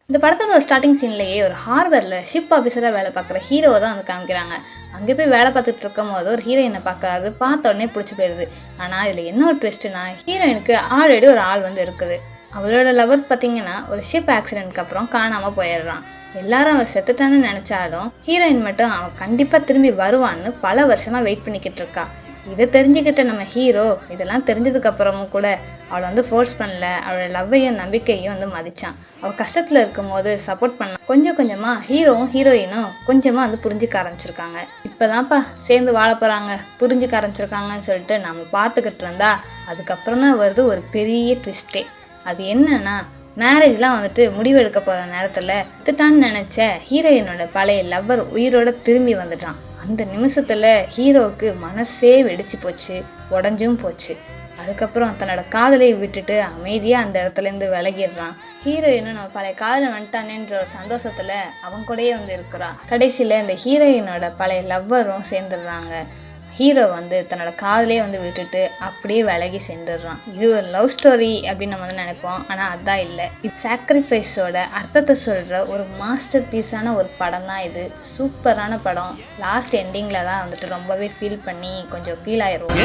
இந்த படத்தோட ஸ்டார்டிங் சீன்லேயே ஒரு ஹார்பரில் ஷிப் ஆஃபீஸராக வேலை பார்க்குற ஹீரோவை தான் வந்து காமிக்கிறாங்க. அங்கே போய் வேலை பார்த்துட்டு இருக்கும் போது ஒரு ஹீரோயினை பார்க்கறாரு. பார்த்த உடனே பிடிச்சி போயிடுது. ஆனால் இதில் என்ன ஒரு ட்விஸ்ட்டுனா, ஹீரோயினுக்கு ஆல்ரெடி ஒரு ஆள் வந்து இருக்குது. அவளோட லவர் பார்த்தீங்கன்னா ஒரு ஷிப் ஆக்சிடென்ட்க்கு அப்புறம் காணாமல் போயிடுறான். எல்லாரும் அவன் செத்துட்டான்னு நினச்சாலும் ஹீரோயின் மட்டும் அவன் கண்டிப்பாக திரும்பி வருவான்னு பல வருஷமாக வெயிட் பண்ணிக்கிட்டு இருக்கா. இதை தெரிஞ்சுக்கிட்ட நம்ம ஹீரோ இதெல்லாம் தெரிஞ்சதுக்கு அப்புறமும் கூட அவளை வந்து ஃபோர்ஸ் பண்ணல. அவளோட லவ்வையும் நம்பிக்கையும் வந்து மதிச்சான். அவள் கஷ்டத்தில் இருக்கும் போது சப்போர்ட் பண்ண கொஞ்சம் கொஞ்சமாக ஹீரோவும் ஹீரோயினும் கொஞ்சமாக வந்து புரிஞ்சுக்க ஆரம்பிச்சிருக்காங்க. இப்போதான்ப்பா சேர்ந்து வாழ போகிறாங்க, புரிஞ்சுக்க ஆரம்பிச்சிருக்காங்கன்னு சொல்லிட்டு நம்ம பார்த்துக்கிட்டு இருந்தா அதுக்கப்புறம் தான் வருது ஒரு பெரிய ட்விஸ்டே. அது என்னன்னா, மேரேஜ்லாம் வந்துட்டு முடிவெடுக்க போகிற நேரத்தில் திட்டான்னு நினச்ச ஹீரோயினோட பழைய லவ்வர் உயிரோட திரும்பி வந்துட்டான். அந்த நிமிஷத்தில் ஹீரோவுக்கு மனசே வெடிச்சு போச்சு, உடஞ்சும் போச்சு. அதுக்கப்புறம் தன்னோட காதலை விட்டுட்டு அமைதியாக அந்த இடத்துலேருந்து விலகிடுறான். ஹீரோயினும் நம்ம பழைய காதலை வந்துட்டானேன்ற ஒரு சந்தோஷத்தில் அவங்க கூடயே வந்து இருக்கிறான். கடைசியில் இந்த ஹீரோயினோட பழைய லவ்வரும் சேர்ந்துடுறாங்க. ஹீரோ வந்து தன்னோட காதலே வந்து விட்டுட்டு அப்படியே விலகி சென்றுடுறான். இது ஒரு லவ் ஸ்டோரி அப்படின்னு நம்ம வந்து நினைப்போம். ஆனால் அதுதான் இல்லை. இது சாக்ரிஃபைஸோட அர்த்தத்தை சொல்கிற ஒரு மாஸ்டர் பீஸான ஒரு படம் தான் இது. சூப்பரான படம். லாஸ்ட் எண்டிங்கில் தான் வந்துட்டு ரொம்பவே ஃபீல் பண்ணி கொஞ்சம் ஃபீல் ஆயிடுவோம்.